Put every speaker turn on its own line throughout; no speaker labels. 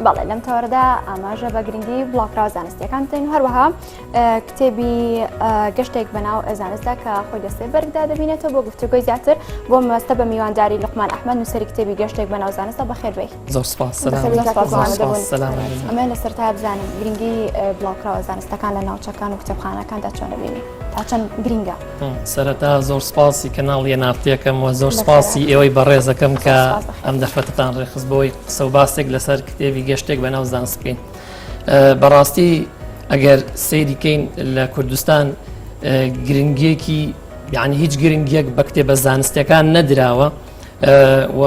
بەڵێ لەم تەوەرەدا ئاماژە بە گرنگی بڵاوکراوە زانستیەکان دەین و هەروەها کتێبی گەشتێک بەناو زانستدا کە خۆی لە سێبەرگدا دەبینێتەوە بۆ گفتوگۆی زیاتر بۆ مەبەستە بە میوانداری لوقمان ئەحمەد نووسەری کتێبی گەشتێک بەناو زانستدا بەخێر بێی.
زۆر سوپاس.
ئەمە لەسەرتا بزانین گرنگی بڵاوکراوە زانستەکان لە ناوچەکان و کتێبخانەکاندا چۆن دەبینی تا چەند گرنگە.
سەرەتا زۆر سپاسی کەناڵی نافتەکەم و زۆر سپاسی ئێوەی بەڕێزەکەم کە ئەم دەرفەتتان ڕێخست بۆی قسە و باسێک لەسەر کتێبی گەشتێک بەناو زانست بکەین. بەڕاستی ئەگەر سەیریکەین لە کوردستان گرنگیەکی یعنی هیچ گرنگیەک بە کتێبە زانستیەکان نەدراوە و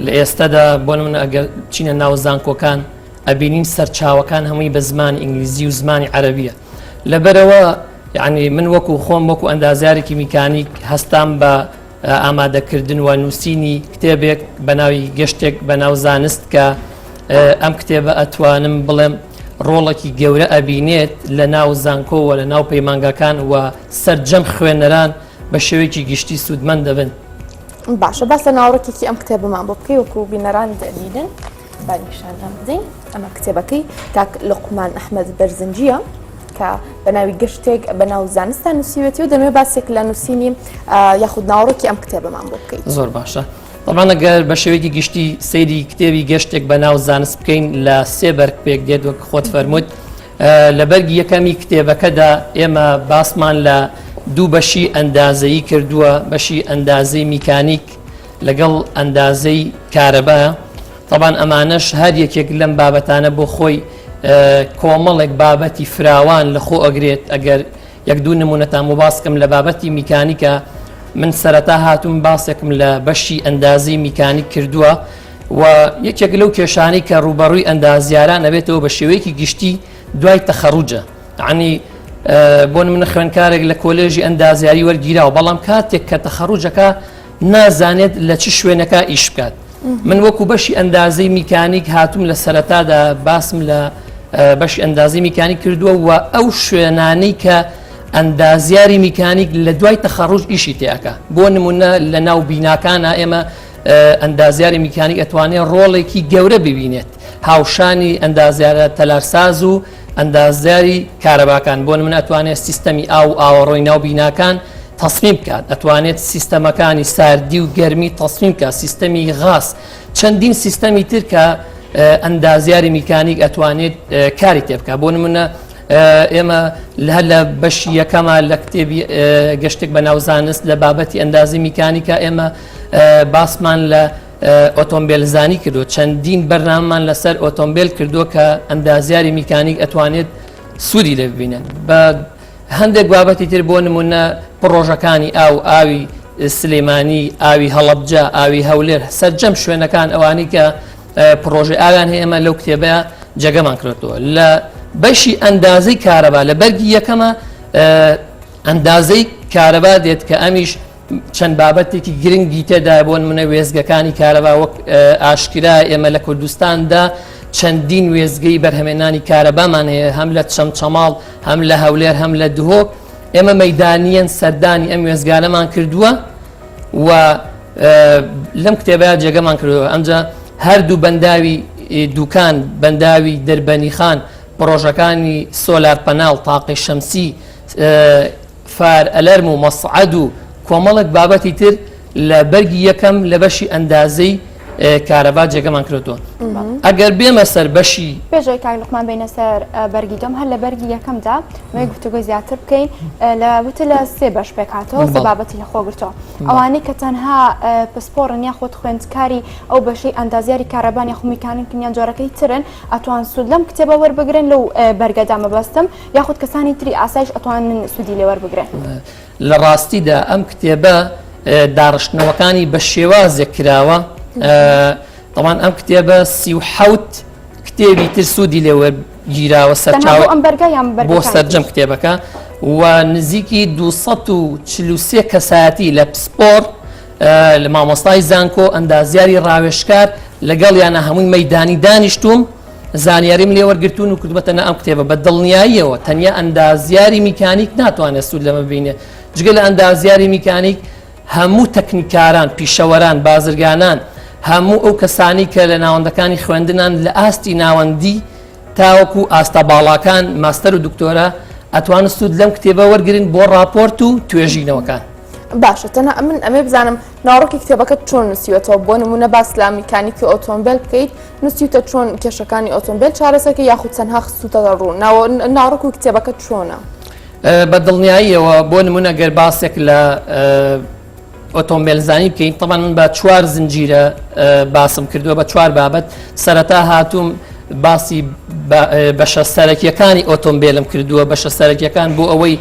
لە ئێستادا بۆ نمونە ئەگەر چینە ناو زانکۆکان ئەبینین سەرچاوەکان هەمووی بە زمانی ئینگلیزی و زمانی عەرەبیە. لەبەرەوە یعنی من وەکو خۆم وەکو ئەندازیارێکی میکانیک هەستام بە ئامادەکردن و نووسینی کتێبێک بە ناوی گەشتێک بەناو زانست کە ئەم کتێبە ئەتوانم بڵێم ڕۆڵێکی گەورە ئەبینێت لە ناو زانکۆوە لە ناو پەیمانگەکان و سەرجەم خوێنەران بە شێوەیەکی گشتی سوودمەند دەبن.
باشە بەسە ناوڕێکێکی ئەم کتێبمان بۆ بکەی وەکو بینەران دەبینن بانیشانان بدەین. ئەمە کتێبەکەی کاک لوقمان ئەحمەد بەرزنجیە کە بەناوی گەشتێک بەناو زانستان نووسیوێتی و دەمێ باسێک لە نووسینی یاخود ناوڕێکی ئەم کتێبەمان بۆ بکەیت.
زۆر باشە. طبعا ئەگەر بە شێوەیەکی گشتی سەیری کتێبی گەشتێک بەناو زانست بکەین لە سێ بەرگ پێک دێت وەک خۆت فەرمووت. لە بەرگی یەکەمی کتێبەکەدا ئێمە باسمان لە دوو بەشی ئەندازەیی کردووە، بەشی ئەندازەی میکانیک لەگەڵ ئەندازەی کارەبایە. طبعا ئەمانەش هەر یەکێک لەم بابەتانە بۆ خۆی کۆمەڵێک بابەتی فراوان لە خۆ ئەگرێت. ئەگەر یەک دوو نمونەتان باسکەم لە بابەتی میکانیکە من سەرەتا هاتووم باسێکم لە بەشی ئەندازی میکانیک کردووە و یەکێک لەو کێشانەی کە ڕوبەڕووی ئەندازیاران ئەبێتەوە بە شێوەیەکی گشتی دوای تەخەڕوجە. یعنی بۆ نمونە خوێندکارێک لە کۆلێژی ئەندازیاری وەرگیراوە بەڵام کاتێک کە تەخەڕوجەکە نازانێت لە چ شوێنەکە ئیش بکات. من وەکو بەشی ئەندازەی میکانیک هاتووم لە سەرەتادا باسم لە بەشی ئەندازی میکانیک کردووە و ئەو شوێنانەی کە ئەندازیاری میکانیک لە دوای تەخەڕوج ئیشی تێکە. بۆ نمونە لە ناو بیناکانە ئێمە ئەندازیاری میکانیک ئەتوانێت ڕۆڵێکی گەورە ببینێت، هاوشانی ئەندازیارە تەلارساز و ئەندازیاری کارەباکان. بۆ نمونە ئەتوانێت سیستەمی ئاو ئاوەڕۆی ناو بیناکان تەسمیم بکات، ئەتوانێت سیستەمەکانی ساردی و گەرمی تەسمیم بکات، سیستەمی غاز، چەندین سیستەمی تر کە ئەندازیاری میکانیک ئەتوانێت کاری تێ بکات. بۆ نمونە ئێمە هەر لە بەشی یەکەمە لە کتێبی گەشتێک بەناو زانست لە بابەتی ئەندازی میکانیکە ئێمە باسمان لە ئۆتۆمبیلزانی کردو، چەندین بەرنامەمان لەسەر ئۆتۆمبیل کردو کە ئەندازیاری میکانیک ئەتوانێت سوودی لێ ببینێت. بە هەندێک بابەتی تر بۆ نمونە پرۆژەکانی ئاوی سلێمانی، ئاوی هەڵەبجە، ئاوی هەولێر، سەرجەم شوێنەکان ئەوانی کە پرۆژه ئاویان هەیە ئێمە لەو کتێبەیە جێگەمان کردووە. لە بەشی ئەندازەی کارەبا لە بەرگی یەکەمە ئەندازەی کارەبا دێت کە ئەمیش چەند بابەتێکی گرنگی تێدا بۆ نمونە وێزگەکانی کارەبا وەک ئاشکرا ئێمە لە کوردستاندا چەندین وێزگەی بەرهەمێنانی کارەبامان هەیە، هەم لە چەمچەماڵ، هەم لە هەولێر، هەم لە دهۆک. ئێمە مەیدانیەن سەردانی ئەم وێزگانەمان کردووە و لەم کتێبەیە جێگەمان کردووە. ئەمجا هەردوو بەنداوی دوکان، بەنداوی دەربەنیخان، پرۆژەکانی سۆلار پەناڵ، تاقی شەمسی، فار ئەلەرم و مەسعەد و کۆمەڵێک بابەتی تر لە بەرگی یەکەم لە بەشی ئەندازەی کارەبا جێگەمان کردووە. ئەگەر بێمە سەر بەشی
پێشەوەی کاک لوقمان بینە سەر بەرگی دۆم هەر لە بەرگی یەکەمدا مەی گفتوگۆی زیاتر بکەین لە وتە لە سێ بەش پێکاتەوە سێ بابەتی لە خۆگرتەوە. ئەوانەی کە تەنها پسپۆڕن یاخود خوێندکاری ئەو بەشەی ئەندازیاری کارەبان یاخود میکانیکیان جۆرەکەی ترن ئەتوان سوود لەم کتێبە وەربگرن لەو بەرگەدا مەبەستم یاخود کەسانی تری ئاسایش ئەتوانن سوودی لێ وەربگرن.
لە ڕاستیدا ئەم کتێبە داڕشتنەوەکانی بە شێوازێک کراوە. طبعا ئەم کتێبە 37 کتێبی تر سوودی لێوە گیراوە سەرچاوە بۆ سەرجەم کتێبەکە و نزیکی 243 کەسایەتی لە پسپۆر، لە مامۆستای زانکۆ، ئەندازیاری ڕاوێژکار لەگەڵ یانە هەمووی مەیدانی دانیشتوم، زانیاریم لێ وەرگرتوون و کردومەتەنە ئەم کتێبە بە دڵنیاییەوە. تەنیا ئەندازیاری میکانیک ناتوانێت سوود لەمە ببینێت. جگە لە ئەندازیاری میکانیک هەموو تەکنیکاران، پیشەوەران، بازرگانان هەموو ئەو کەسانی کە لە ناوەندەکانی خوێندنان لە ئاستی ناوەندی تاوەکو ئاستە باڵاکان ماستەر و دکتۆرە ئەتوانن سوود لەم کتێبە وەرگرن بۆ راپۆرت و توێژینەوەکان.
باشە تەنها من ئەمێ بزانم ناوڕۆکی کتێبەکە چۆن نووسیوەتەوە بۆ نمونە باس لە میکانیکی ئۆتۆمبیل بکەیت نووسیوتە چۆن کێشەکانی ئۆتۆمبیل چارەسەکە یاخود چەندها خستوتە ڕوو ناوڕۆک و کتێبەکە چۆنە؟
بە دڵنیاییەوە بۆ نمونە گەر باسێک لە ئۆتۆمبیلزانی بکەین تەمان من بە 4 زنجیرە باسم کردووە بە 4 بابەت سەرەتا هاتووم باسی بەشە سەرەکیەکانی ئۆتۆمبیلم کردووە بەشە سەرەکیەکان بۆ ئەوەی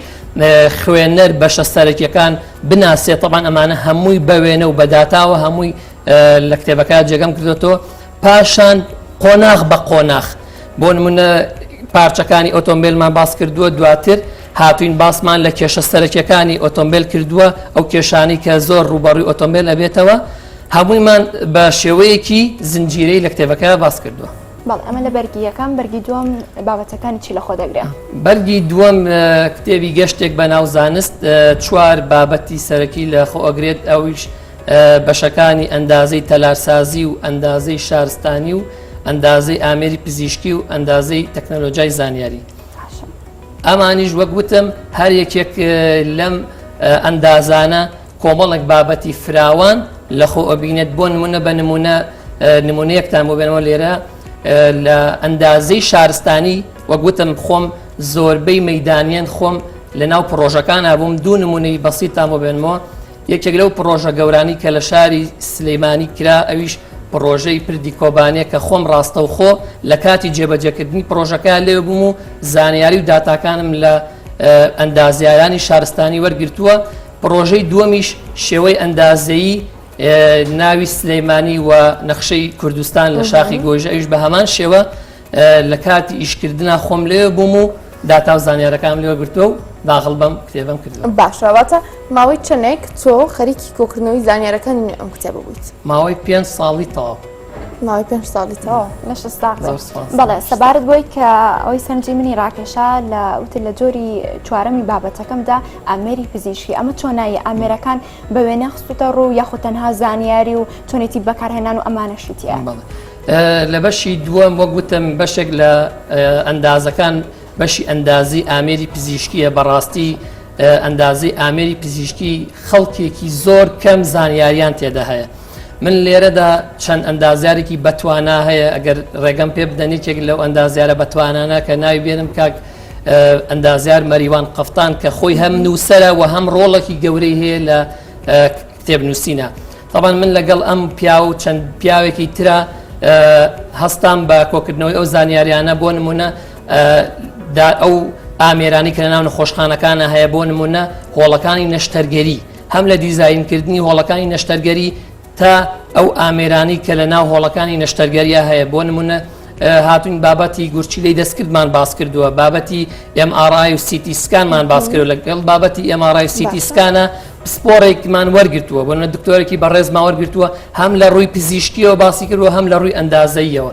خوێنەر بەشە سەرەکیەکان بناسێت تەمان ئەمانە هەمووی بەوێنە و بەداتاوە هەمووی لە کتێبەکە جێگەم کردوێتەوە پاشان قۆناغ بە قۆناغ بۆ نمونە پارچەکانی ئۆتۆمبیلمان باس کردووە دواتر هاتوین باسمان لە کێشە سەرەکیەکانی ئۆتۆمبیل کردووە ئەو کێشانی کە زۆر ڕوبەڕووی ئۆتۆمبیل ئەبێتەوە هەموویمان بە شێوەیەکی زنجیرەی لە کتێبەکە باس کردووە.
بەڵێ ئەمە لە بەرگی یەکەم بەرگی دووەم بابەتەکانی چی لە خۆ دەگرێت؟
بەرگی دووەم کتێبی گەشتێک بە ناو زانست 4 بابەتی سەرەکی لە خۆ ئەگرێت ئەویش بەشەکانی ئەندازەی تەلارسازی و ئەندازەی شارستانی و ئەندازەی ئامێری پزیشکی و ئەندازەی تەکنەلۆژیای زانیاری. ئەمانیش وەک وتم هەر یەکێک لەم ئەندازانە کۆمەڵێک بابەتی فراوان لە خۆ ئەبینێت بۆ نمونە بە نمونەیەکتان بۆ بێنەوە لێرە لە ئەندازەی شارستانی وەک وتم خۆم زۆربەی مەیدانیان خۆم لە ناو پرۆژەکان هەبووم دوو نمونەی بەسیتان بۆ بێنمەوە یەکێک لەو پرۆژە گەورانی کە لە شاری سلەیمانی کرا ئەویش پرۆژەی پردی کۆبانێ کە خۆم ڕاستەوخۆ لە کاتی جێبەجێکردنی پرۆژەکە لێ بووم و زانیاری و داتاکانم لە ئەندازیارانی شارستانی وەرگرتووە پرۆژەی دووەمیش شێوەی ئەندازەیی ناوی سلەیمانی و نەخشەی کوردستان لە شاخی گۆیژە ئەویش بە هەمان شێوە لە کاتی ئیشکردنا خۆم لێ بووم و داتا و زانیارەکان لێ وەرگرتووە و داخڵ بەم کتێبەم کردووە.
باشەواتە ماوەی چەندێک تۆ خەریکی کۆکردنەوەی زانیارەکانی ئەم کتێبە بوویت؟
ماوەی 5 ساڵی تەواو.
ماوەی 5 ساڵی تەواو
بەڵێ سەبارەت بۆی کە ئەوەی سەرنجی منی ڕاکێشا لە وتر لە جۆری چوارەمی بابەتەکەمدا ئامێری پزیشکی ئەمە چۆنایی ئامێرەکان بە وێنە خستوتە ڕوو یاخود تەنها زانیاری و چۆنێتی بەکارهێنان و ئەمانەشتیە.
لە بەشی دووەم وەک گوتم بەشێک لە ئەندازەکان بەشی ئەندازی ئامێری پزیشکیە بەڕاستی ئەندازی ئامێری پزیشکی خەڵکێکی زۆر کەم زانیاریان تێدا هەیە. من لێرەدا چەند ئەندازیارێکی بەتوانە هەیە ئەگەر ڕێگەم پێ بدەنێکێک لەو ئەندازیارە بەتوانانە کە ناوی بێنم کاک ئەندازیار مەریوان قەفتان کە خۆی هەم نووسەرە و هەم ڕۆڵێکی گەورەی هەیە لە کتێب نووسینە. طبعا من لەگەڵ ئەم پیا و چەند پیاوێکی ترە هەستان بە کۆکردنەوەی ئەو زانیاریانە بۆ نمونە ئەو ئامێرانی کە لە ناو نەخۆشخانەکانە هەیە بۆ نمونە هۆڵەکانی نەشتەرگەری هەم لە دیزاینکردنی هۆڵەکانی نەشتەرگەری تا ئەو ئامێرانی کە لە ناو هۆڵەکانی نەشتەرگەریە هەیە بۆ نمونە هاتوین بابەتی گورچیلەی دەستکردمان باس کردووە بابەتی MRI و CT سکانمان باس کردو لەگەڵ بابەتی MRI و CT سکانە پسپۆڕێکمان وەرگرتووە بۆ دکتۆرێکی بەڕێزمان وەرگرتووە هەم لە ڕووی پزیشکیەوە باسی کردووە هەم لە ڕووی ئەندازەیەوە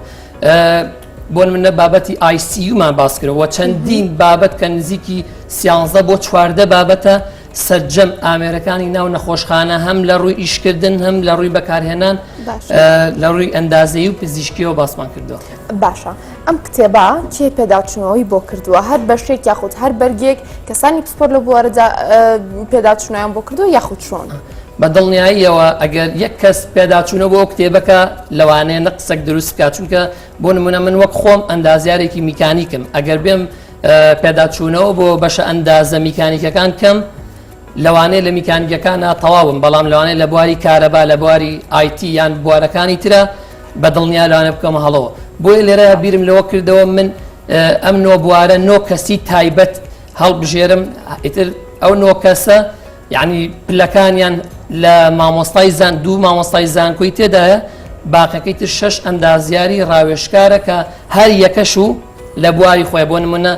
بۆ منە بابەتی ICU-مان باس کردەوە چەندین بابەت کە نزیکی 13 بۆ 14 بابەتە سەرجەم ئامێرەکانی ناو نەخۆشخانە هەم لە ڕووی ئیشکردن هەم لە ڕووی بەکارهێنان لە ڕووی ئەندازەیی و پزیشکیەوە باسمان کردووە.
باشە ئەم کتێبە کێ پێداچوونەوەی بۆ کردووە هەر بەشێک یاخود هەر بەرگێک کەسانی پسپۆر لە بوارەدا پێداچوونیان بۆ کردووە یاخود چۆن؟
بە دڵنیاییەوە ئەگەر یەک کەس پێداچوونە بۆ کتێبەکە لەوانەیە نەقسەک دروست بکات چونکە بۆ نمونە من وەک خۆم ئەندازیارێکی میکانیکم ئەگەر بێم پێداچوونەوە بۆ بەشە ئەندازە میکانیکەکان کەم لەوانەیە لە میکانیکەکانە تەواوم بەڵام لەوانەیە لە بواری کارەبا لە بواری IT یان بوارەکانی ترە بە دڵنیا لەوانە بکەمە هەڵەوە بۆیە لێرە بیرم لەوە کردەوە من ئەم نۆ بوارە نۆ کەسی تایبەت هەڵبژێرم ئیتر ئەو نۆ کەسە یعنی پلەکانیان لە مامۆستای زان دوو مامۆستای زانکۆی تێدایە باقەکەی تر 6 ئەندازیاری ڕاوێژکارە کە هەر یەکەش و لە بواری خۆی بۆ نمونە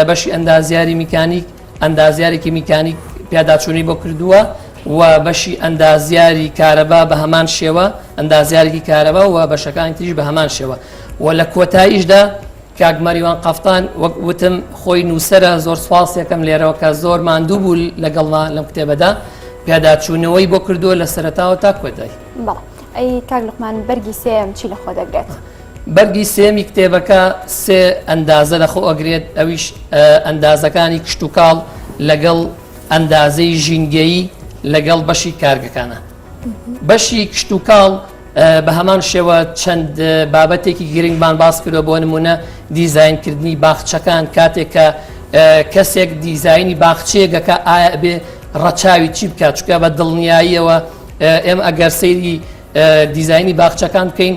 بەشی ئەندازیاری میکانیک ئەندازیارێکی میکانیک پیاداچوونی بۆ کردووە و بەشی ئەندازیاری کارەبا بە هەمان شێوە ئەندازیارێکی کارەبا و بەشەکانی تریش بە هەمان شێوە و لە کۆتاییشدا کاک مەریوان قەفتان وەک وتم خۆی نووسەرە زۆر سواس یەکەم لێرەوە کە زۆر ماندوو بوو لەگەڵ لەم کتێبەدا پیاداچوونەوەی بۆ کردووە لە سەرەتاوە تا کۆتایی.
ئەی کاک لوقمان بەرگی سێم چی لە خۆ دەگرێت؟
بەرگی سێمی کتێبەکە سێ ئەندازە لە خۆ ئەگرێت ئەویش ئەندازەکانی کشت و کاڵ لەگەڵ ئەندازەی ژینگەیی لەگەڵ بەشی کارگەکانە. بەشی کشت و کاڵ بە هەمان شێوە چەند بابەتێکی گرنگمان باس کردو بۆ نمونە دیزاینکردنی باخچەکان کاتێک کە کەسێک دیزایانی باخچەیەکە ئایا بێ ڕەچاوی چی بکات چکە بە دڵنیاییەوە ئێمە ئەگەر سەیری دیزایانی باخچەکان بکەین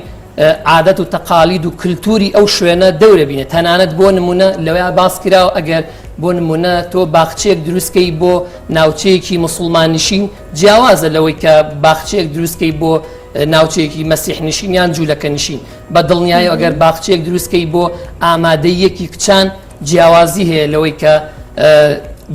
عادەت و تەقالید و کللتوری ئەو شوێنە دەورە بینێت تەنانەت بۆ نمونە لەوەی باس کراوە ئەگەر بۆ نمونە تۆ باخچەیەک دروستکەی بۆ ناوچەیەکی مسلماننشین جیاوازە لەوەی کە باخچەیەک دروستکەی بۆ ناوچەیەکی مەسیح نشین یان جوولەکە نشین بە دڵنیایی ئەگەر باخچەیەک دروستکەی بۆ ئامادەیەکی کچان جیاوازی هەیە لەوەی کە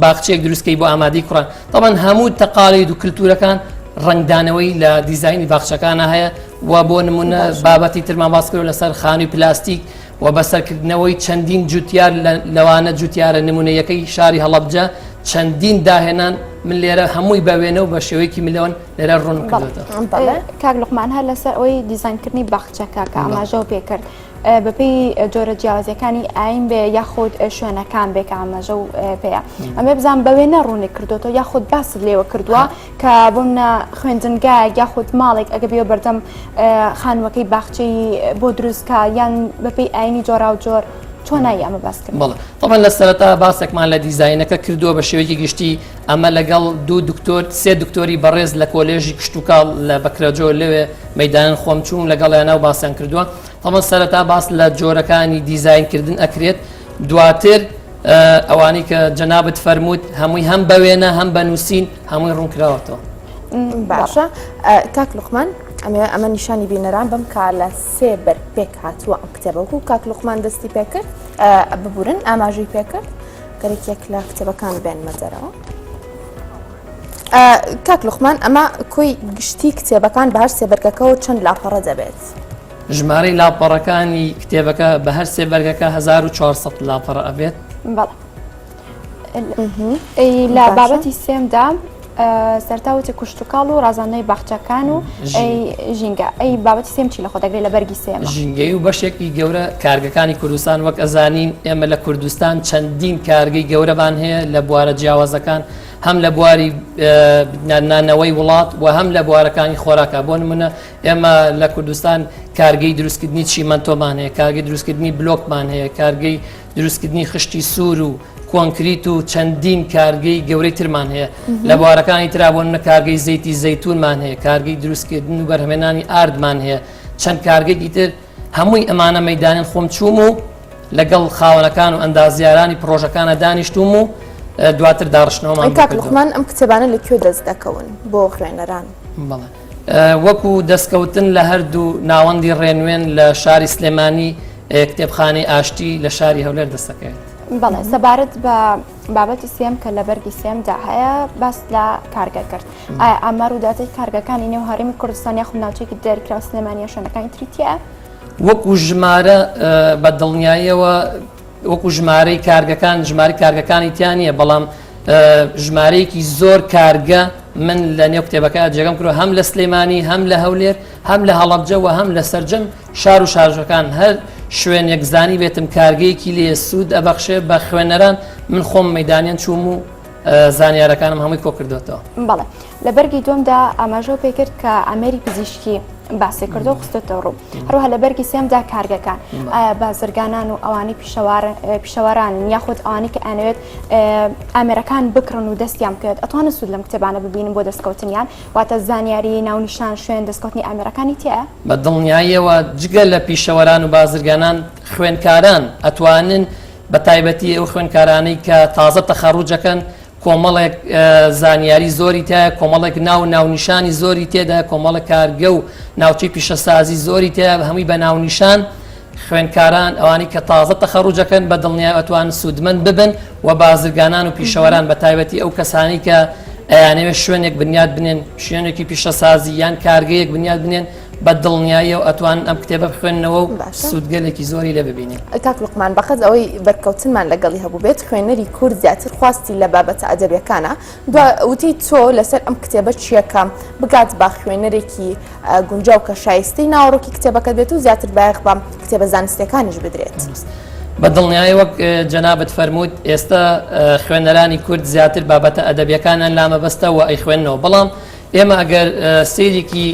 باخچەیەک دروستکەی بۆ ئامادەی کوڕان طبعاً هەموو تەقالید و کللتورەکان ڕنگدانەوەی لە دیزایانی باخچەکانە هەیە و بۆ نمونە بابەتی ترمان باس کرد لەسەر خانی پلاستیک و بەسەرکردنەوەی چەندین جوتیار لەوانە جوتیارە نمونەیەکەی شاری هەڵەبجە چەندین داهێنان من لێرە هەمووی بەوێنەوە بە شێوەیەکی ملیۆن لێرە ڕوون کردێتەوە.
کاک لوقمان هەر لەسەر ئەوەی دیزاینکردنی باخچەکە کە ئاماژەوە پێکرد بەپێی جۆرە جیاوازیەکانی ئاین بێ یاخود شوێنەکان بێ کە ئاماژە و پێەیە ئەمێ بزان بەوێ نەڕوونی کردوەوە یاخود باست لێوە کردووە کە بۆمە خوێندنگایە یاخود ماڵێک ئەگە بێ بەردەم خانوەکەی باخچەی بۆ دروستکە یان بەپێی ئاینی جۆرا و جۆر چۆنایی ئەمە باس کرد؟
بەڵێ طبعاً لە سەرەتا باسێکمان لە دیزاینەکە کردووە بە شێوەیەکی گشتی ئەمە لەگەڵ دوو دکتۆر سێ دکتۆری بەڕێز لە کۆلێژی کشت و کاڵ لە بەکرەجۆ لەوێ مەیدانن خۆم چوون لەگەڵیانە و باسییان کردووە طبعاً سەرەتا باس لە جۆرەکانی دیزاینکردن ئەکرێت دواتر ئەوانی کە جەنابەت فەرمووت هەمووی هەم بەوێنە هەم بە نووسین هەمووی ڕوونکراوەتەوە.
باشە کاک لوقمان ئەمە نیشانی بینەران بم کا لە سێ بەر پێک هاتووە ئەم کتێبەکو کاک لوقمان دەستی پێکرد ببورن ئاماژەی پێکرد گەرێکێک لە کتێبەکان بێن مەجەرەوە. کاک لوقمان ئەمە کۆی گشتی کتێبەکان بە هەر سێبەرگەکەەوە چەند لاپەڕە دەبێت؟
ژمارەی لاپەڕەکانی کتێبەکە بە هەر سێبەرگەکە 1400 لاپەڕە ئەبێت.
لە بابەتی سێمدا سەرتاوتی کوشت و کاڵ و ڕازانەی باخچەکان و ژینگە ئەی بابەتی سێم چی لە خۆ دەگرێت لە بەرگی سێمە؟
ژینگەی و بەشێکی گەورە کارگەکانی کوردستان وەک ئەزانین ئێمە لە کوردستان چەندین کارگەی گەورەبان هەیە لە بوارە جیاوازەکان هەم لە بواری نانەوەی وڵات و هەم لە بوارەکانی خۆراکە بۆ نمونە ئێمە لە کوردستان کارگەی دروستکردنی چیمەنتۆمان هەیە کارگەی دروستکردنی بلۆکمان هەیە کارگەی دروستکردنی خشتی سوور و کۆنکریت و چەندین کارگەی گەورەی ترمان هەیە لە بوارەکانی ترابوون کارگەی زەیتی زەیتونمان هەیە کارگەی دروستکردن و بەرهەمێنانی ئاردمان هەیە چەند کارگەی تر هەمووی ئەمانە مەیدانن خۆم چووم و لەگەڵ خاوەنەکان و ئەندازیارانی پرۆژەکانە دانیشتوم و دواتر داڕشتنەوەمان
کاک لوقمان ئەم کتێبانە لەکوێ دەست دەکەون بۆ خوێنەران؟
بەڵێ وەکو دەستکەوتن لە هەردوو ناوەندی ڕێنوێن لە شاری سلێمانی کتێبخانەی ئاشتی لە شاری هەولێر دەستەکەوێت.
بەڵێ سەبارەت بە بابەتی سێم کە لە بەرگی سێمدا هەیە باس لە کارگە کرد ئایا ئامار و داتای کارگەکانی نێو هەرێمی کوردستان یاخود ناوچەیەکی دەرکراوە سلێمانیە شوێنەکانی تریتیە؟
وەکو ژمارە بە دڵنیاییەوە وەکو ژمارەی کارگەکان ژماری کارگەکانی تیان نیە بەڵام ژمارەیەکی زۆر کارگە من لە نێو کتێبەکە جێگەم کردووە هەم لە سلێمانی هەم لە هەولێر هەم لە هەڵەبجە و هەم لە سەرجەم شار و شارژەکان هەر شوێنێک زانی بێتم کارگەیەکی لێ سوود ئەبەخشێ بە خوێنەران من خۆم مەیدانیان چووم و زانیارەکانم هەمووی کۆ کردوێتەوە.
بەڵێ لە بەرگی دومدا ئاماژەوە پێکرد کە ئەمێری پزیشکی باسی کردو و خستێتەوە ڕوو هەروها لە بەرگی سێمدا کارگەکان ئایا بازرگانان و ئەوانی پیشەواران یاخود ئەوانی کە ئەنوێت ئامێرەکان بکڕن و دەستیان بکەوێت ئەتوانە سوود لەم کتێبانە ببینن بۆ دەستکەوتنیان واتە زانیاری ناونیشان شوێن دەستکەوتنی ئامێرەکانی تێە؟
بە دڵنیاییەوە جگە لە پیشەوەران و بازرگانان خوێنکاران ئەتوانن بە تایبەتی ئەو خوێنکارانەی کە تازە تەخەڕوجەکەن کۆمەڵێک زانیاری زۆری تایە کۆمەڵێک ناونیشانی زۆری تێدا کۆمەڵە کارگە و ناوچەی پیشەسازی زۆری تایە هەمووی بە ناونیشان خوێنکاران ئەوانی کە تازە تەخەڕوجەکەن بە دڵنیای ئەتوان سوودمەند ببن و بازرگانان و پیشەوەران بە تایبەتی ئەو کەسانی کە ئەیانەوێت شوێنێک بنیاد بنێن شوێنێکی پیشەسازی یان کارگەیەک بنیاد بنێن بە دڵنیاییەوە ئەتوان ئەم کتێبە بخوێننەوە و
باشە.
سوودگەلێکی زۆری لێ ببینین.
کاک لوقمان بەخەز ئەوەی بەرکەوتنمان لەگەڵی هەبوو بێت خوێنەری کورد زیاتر خواستی لە بابەتە ئەدەبیەکانە وتی تۆ لەسەر ئەم کتێبە چیەکە بگات با خوێنەرێکی گونجاو کە شایستەی ناوەڕۆکی کتێبەکەت بێت و زیاتر بایەخ بە کتێبە زانستیەکانیش بدرێت.
بە دڵنیایی وەک جەنابەت فەرمووت ئێستا خوێنەرانی کورد زیاتر بابەتە ئەدەبیەکانیان لامەبەستەوە ئەی خوێندنەوە بەڵام ئێمە ئەگەر سەیرێکی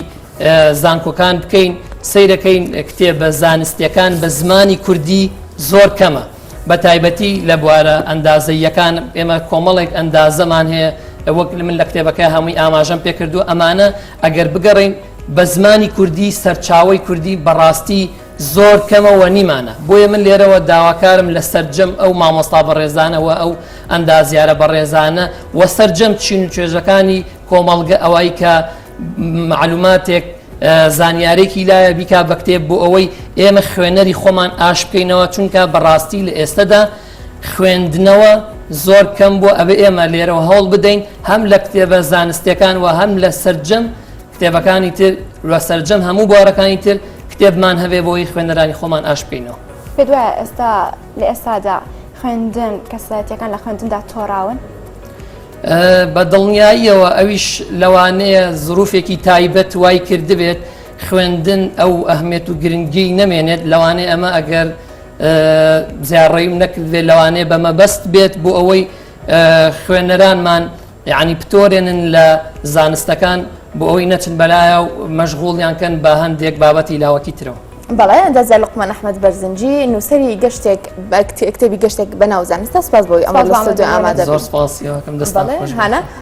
زانکۆکان بکەین سەیرەکەین کتێبە زانستیەکان بە زمانی کوردی زۆر کەمە بە تایبەتی لە بوارە ئەندازەیەکان ئێمە کۆمەڵێک ئەندازەمان هەیە وەک من لە کتێبەکە هەمووی ئاماژەم پێکردو ئەمانە ئەگەر بگەڕین بە زمانی کوردی سەرچاوی کوردی بەڕاستی زۆر کەمەوە نیمانە بۆیە من لێرەوە داواکارم لە سەرجەم ئەو مامۆستا بەڕێزانەوە ئەو ئەندازیارە بەڕێزانە و سەرجەم چین و توێژەکانی کۆمەڵگە ئەوەی کە معلوماتێک زانیارێکی لایە بیکا بە کتێب بۆ ئەوەی ئێمە خوێنەری خۆمان ئاش بکەینەوە چونکە بەڕاستی لە ئێستادا خوێندنەوە زۆر کەم بووە ئەبێ ئێمە لێرەوە هەوڵ بدەین هەم لە کتێبە زانستیەکان و هەم لە سەرجەم کتێبەکانی تر لە سەرجەم هەموو بوارەکانی تر کتێبمان هەبێ بۆی خوێنەرانی خۆمان ئاش بکەینەوە.
پێ دوایە ئێستا لە ئێستادا خوێندن کەسایەتیەکان لە خوێندندا تۆراون؟
بە دڵنیاییەوە ئەویش لەوانەیە زروفێکی تایبەت وای کردبێت خوێندن ئەو ئەهمێت و گرنگی نەمێنێت لەوانەیە ئەمە ئەگەر زیارڕێیم نەکردێت لەوانەیە بەمەبەست بێت بۆ ئەوەی خوێنەرانمان یعنی پتۆرێنن لە زانستەکان بۆ ئەوەی نەچن بەلایە و مەشغوڵیان کەن بە هەندێک بابەتی لاوەکی ترەوە.
بەڵێ ئەندازە لوقمان ئەحمەد بەرزنجی نووسەری گەشتێک کتێبی گەشتێک بەناو زانستە سپاس بۆی ئەمە لە ستودیۆ ئامادە
زۆر سپاسیەوەکەم دەستان خۆش.